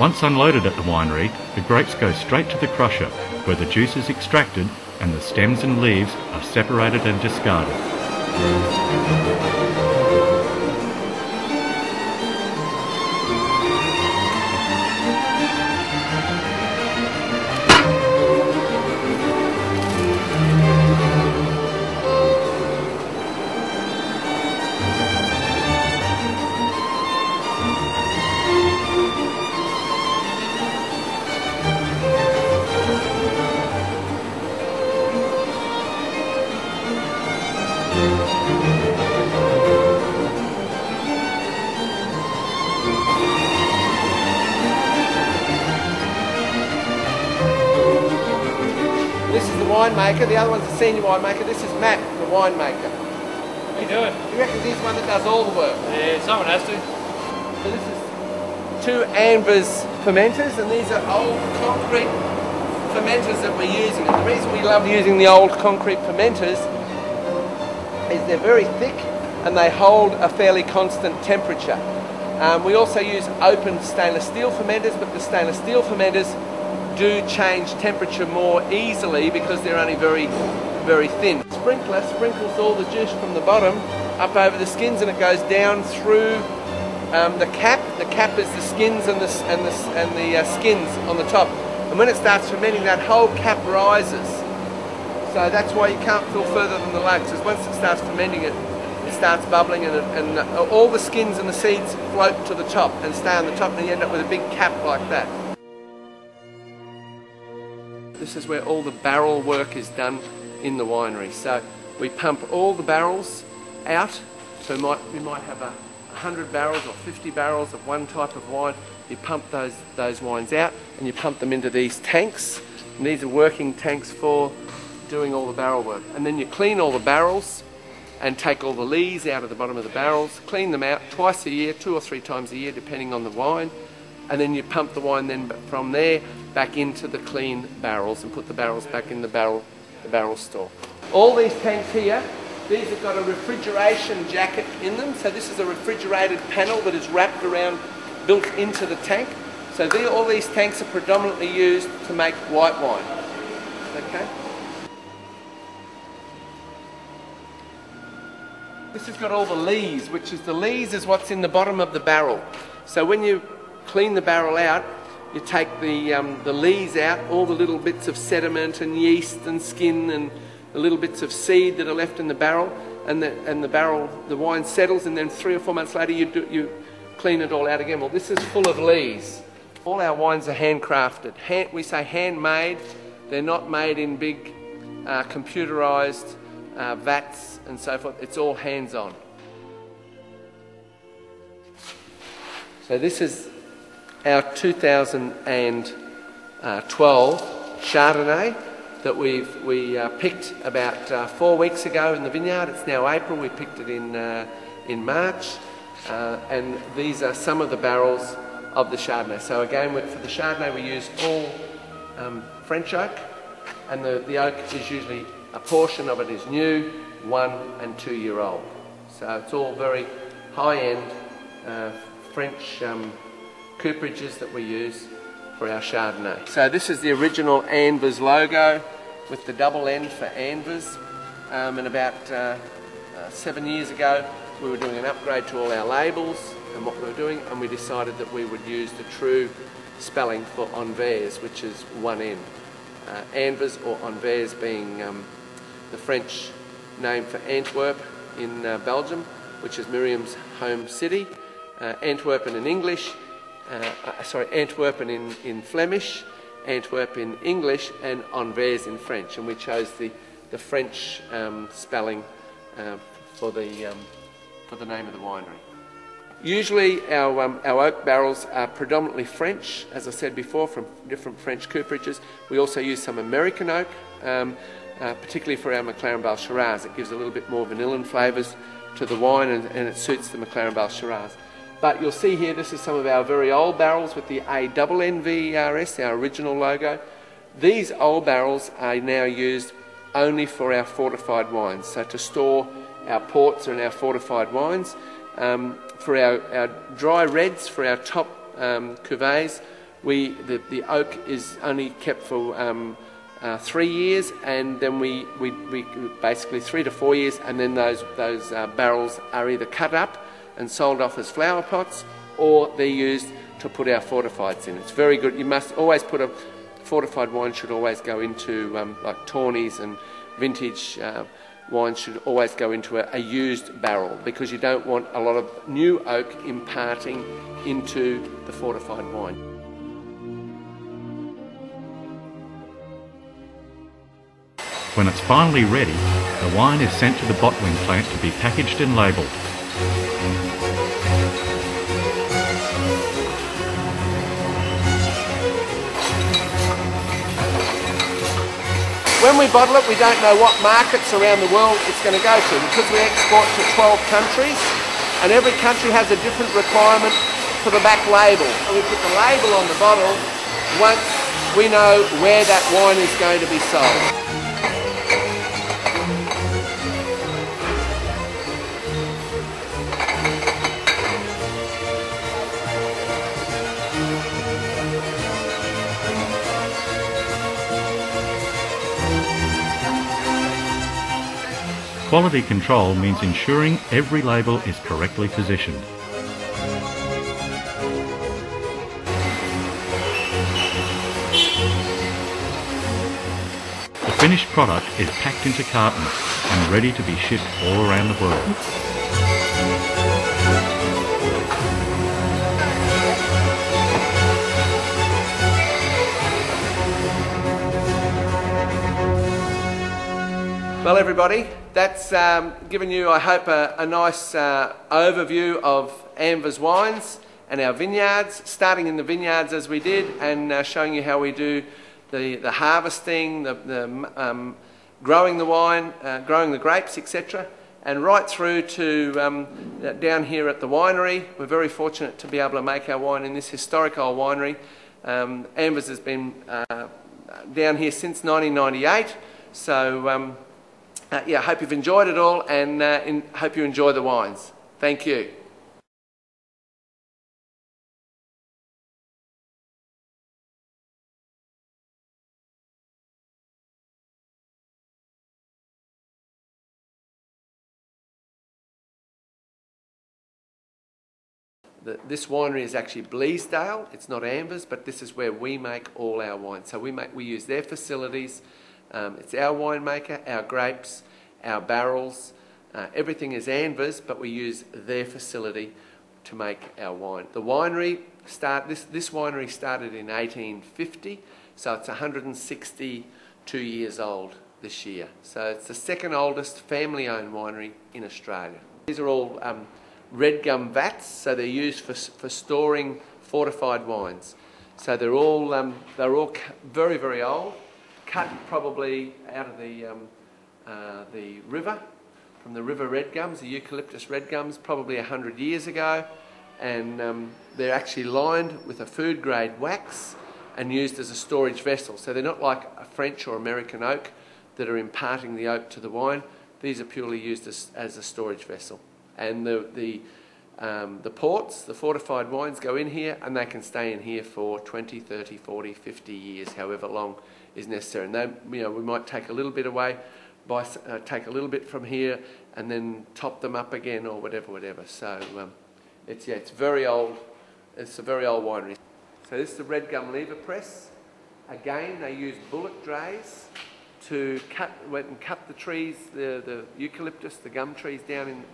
Once unloaded at the winery, the grapes go straight to the crusher, where the juice is extracted and the stems and leaves are separated and discarded. This is the winemaker, the other one's the senior winemaker. This is Matt, the winemaker. How you doing? He reckons he's the one that does all the work. Yeah, someone has to. So this is 2 Anvers fermenters, and these are old concrete fermenters that we're using. And the reason we love using the old concrete fermenters is they're very thick and they hold a fairly constant temperature. We also use open stainless steel fermenters, but the stainless steel fermenters do change temperature more easily because they're only very, very thin. Sprinkler sprinkles all the juice from the bottom up over the skins, and it goes down through the cap. The cap is the skins and the skins on the top. And when it starts fermenting, that whole cap rises. So that's why you can't fill further than the lug, because once it starts fermenting, it starts bubbling, and all the skins and the seeds float to the top and stay on the top, and you end up with a big cap like that. This is where all the barrel work is done in the winery. So we pump all the barrels out. So we might have 100 barrels or 50 barrels of one type of wine. You pump those wines out and you pump them into these tanks. And these are working tanks for doing all the barrel work. And then you clean all the barrels and take all the lees out of the bottom of the barrels, clean them out twice a year, 2 or 3 times a year, depending on the wine. And then you pump the wine then from there back into the clean barrels and put the barrels back in the barrel store. All these tanks here, these have got a refrigeration jacket in them. So this is a refrigerated panel that is wrapped around, built into the tank. So all these tanks are predominantly used to make white wine. Okay. This has got all the lees, which is the lees is what's in the bottom of the barrel. So when you clean the barrel out, you take the lees out, all the little bits of sediment and yeast and skin and the little bits of seed that are left in the barrel, and the wine settles, and then 3 or 4 months later you clean it all out again. Well, this is full of lees. All our wines are handcrafted. We say handmade. They're not made in big computerized vats and so forth. It's all hands-on. So this is our 2012 Chardonnay that we picked about 4 weeks ago in the vineyard. It's now April. We picked it in March, and these are some of the barrels of the Chardonnay. So again, for the Chardonnay we use all French oak, and the oak is usually a portion of it is new, 1 and 2 year old. So it's all very high-end French cooperages that we use for our Chardonnay. So this is the original Anvers logo with the double N for Anvers. And about 7 years ago we were doing an upgrade to all our labels and what we were doing, and we decided that we would use the true spelling for Anvers, which is 1 N. Anvers or Anvers being the French name for Antwerp in Belgium, which is Miriam's home city. Antwerpen in English, Antwerpen in Flemish, Antwerp in English, and Anvers in French. And we chose the French spelling for the name of the winery. Usually our oak barrels are predominantly French, as I said before, from different French cooperages. We also use some American oak, particularly for our McLaren Vale Shiraz. It gives a little bit more vanillin flavours to the wine, and it suits the McLaren Vale Shiraz. But you'll see here, this is some of our very old barrels with the ANNVERS, our original logo. These old barrels are now used only for our fortified wines, so to store our ports and our fortified wines. For our dry reds, for our top cuvées, the oak is only kept for 3 years, and then we basically 3 to 4 years, and then those barrels are either cut up and sold off as flower pots, or they're used to put our fortifieds in. It's very good. You must always put a fortified wine should always go into like tawnies, and vintage wine should always go into a used barrel, because you don't want a lot of new oak imparting into the fortified wine. When it's finally ready, the wine is sent to the bottling plant to be packaged and labelled. When we bottle it, we don't know what markets around the world it's going to go to, because we export to 12 countries, and every country has a different requirement for the back label. And we put the label on the bottle once we know where that wine is going to be sold. Quality control means ensuring every label is correctly positioned. The finished product is packed into cartons and ready to be shipped all around the world. Well, everybody, that's given you, I hope, a nice overview of Anvers wines and our vineyards, starting in the vineyards as we did, and showing you how we do the harvesting, the growing the wine, growing the grapes, etc., and right through to down here at the winery. We're very fortunate to be able to make our wine in this historic old winery. Anvers has been down here since 1998, so yeah, I hope you've enjoyed it all, and hope you enjoy the wines. Thank you. This winery is actually Bleasdale. It's not Anvers, but this is where we make all our wine. So we use their facilities. It's our winemaker, our grapes, our barrels. Everything is Anvers, but we use their facility to make our wine. The winery this winery started in 1850, so it's 162 years old this year. So it's the second oldest family-owned winery in Australia. These are all red gum vats, so they're used for storing fortified wines. So they're all very, very old, cut probably out of the river, from the river red gums, the eucalyptus red gums, probably 100 years ago, and they're actually lined with a food grade wax and used as a storage vessel. So they're not like a French or American oak that are imparting the oak to the wine. These are purely used as a storage vessel. And the ports, the fortified wines, go in here, and they can stay in here for 20, 30, 40, 50 years, however long is necessary. And they, we might take a little bit away, take a little bit from here, and then top them up again, or whatever. So it's very old. It's a very old winery. So this is the red gum lever press. Again, they use bullock drays to cut the trees, the eucalyptus, the gum trees down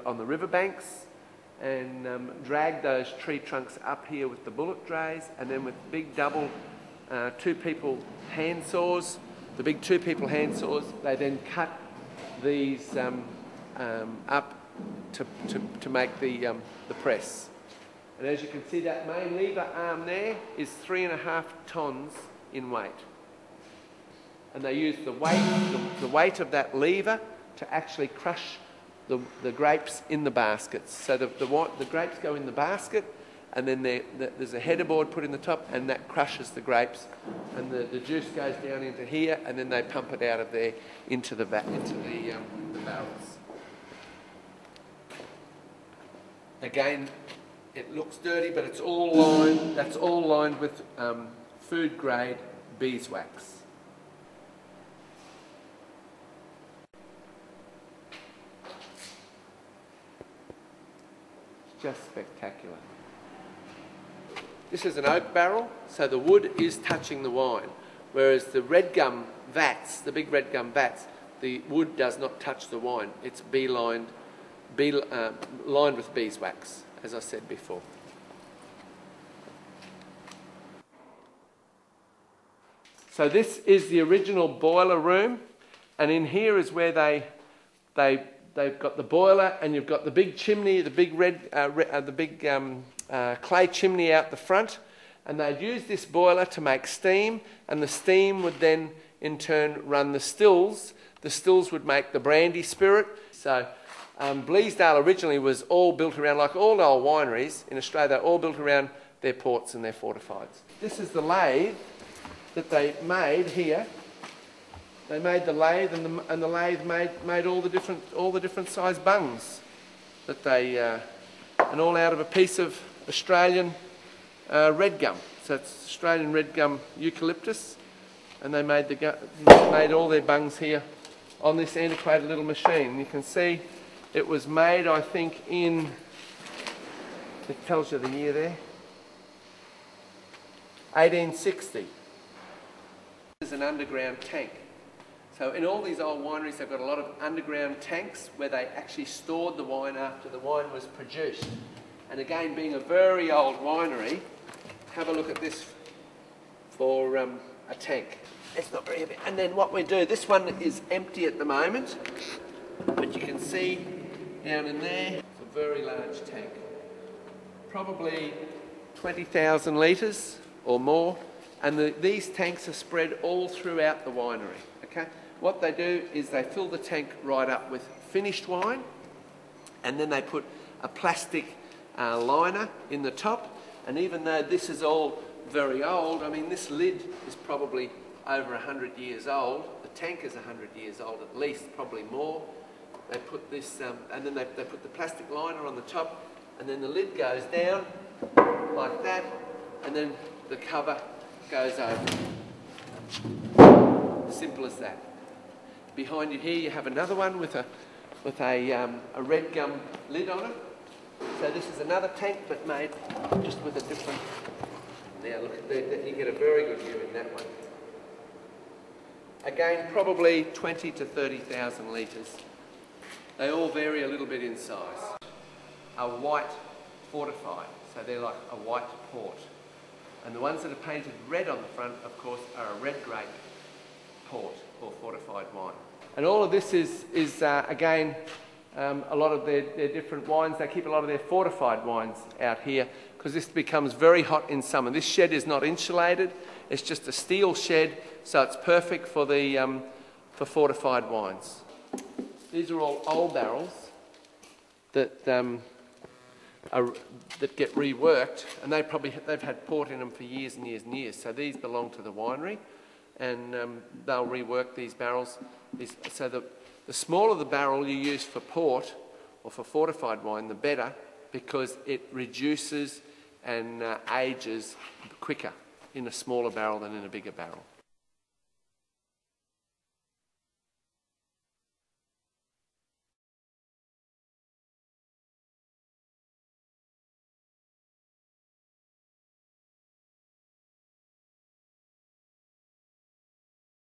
on the riverbanks, and drag those tree trunks up here with the bullock drays, and then with big double two-people hand saws, the big two-people hand saws, they then cut these up to make the press. And as you can see, that main lever arm there is 3.5 tons in weight. And they use the weight of that lever to actually crush the grapes in the baskets. So the grapes go in the basket, and then there's a header board put in the top, and that crushes the grapes, and the juice goes down into here, and then they pump it out of there into the barrels. Again, It looks dirty, but it's all lined. That's all lined with food grade beeswax. It's just spectacular. This is an oak barrel, so the wood is touching the wine, whereas the red gum vats, the big red gum vats, the wood does not touch the wine. It's lined with beeswax, as I said before. So this is the original boiler room, and in here is where they've got the boiler, and you've got the big chimney, the big clay chimney out the front, and they'd use this boiler to make steam, and the steam would then in turn run the stills. The stills would make the brandy spirit. So Bleasdale originally was all built around, like all the old wineries in Australia, they're all built around their ports and their fortifieds. This is the lathe that they made here. They made the lathe, and the lathe made all the different size bungs that they and all out of a piece of Australian red gum. So it's Australian red gum eucalyptus, and they made all their bungs here on this antiquated little machine. You can see it was made, I think, in, it tells you the year there, 1860. This is an underground tank. So in all these old wineries, they've got a lot of underground tanks where they actually stored the wine after the wine was produced. And again, being a very old winery, have a look at this for a tank. It's not very heavy. And then what we do, this one is empty at the moment, but you can see down in there, it's a very large tank. Probably 20,000 litres or more. And these tanks are spread all throughout the winery. Okay? What they do is they fill the tank right up with finished wine, and then they put a plastic liner in the top. And even though this is all very old, I mean, this lid is probably over 100 years old. The tank is 100 years old at least, probably more. They put this, and then they put the plastic liner on the top, and then the lid goes down like that, and then the cover goes over. Simple as that. Behind you here, you have another one with a red gum lid on it. So this is another tank, but made just with a different. Now look at that. You get a very good view in that one. Again, probably 20 to 30,000 litres. They all vary a little bit in size. A white fortified, so they're like a white port. And the ones that are painted red on the front, of course, are a red grape port or fortified wine. And all of this is again, a lot of their different wines. They keep a lot of their fortified wines out here because this becomes very hot in summer. This shed is not insulated. It's just a steel shed, so it's perfect for the for fortified wines. These are all old barrels that that get reworked, and they've had port in them for years and years and years. So these belong to the winery, and they'll rework these barrels. So the smaller the barrel you use for port or for fortified wine, the better, because it reduces and ages quicker in a smaller barrel than in a bigger barrel.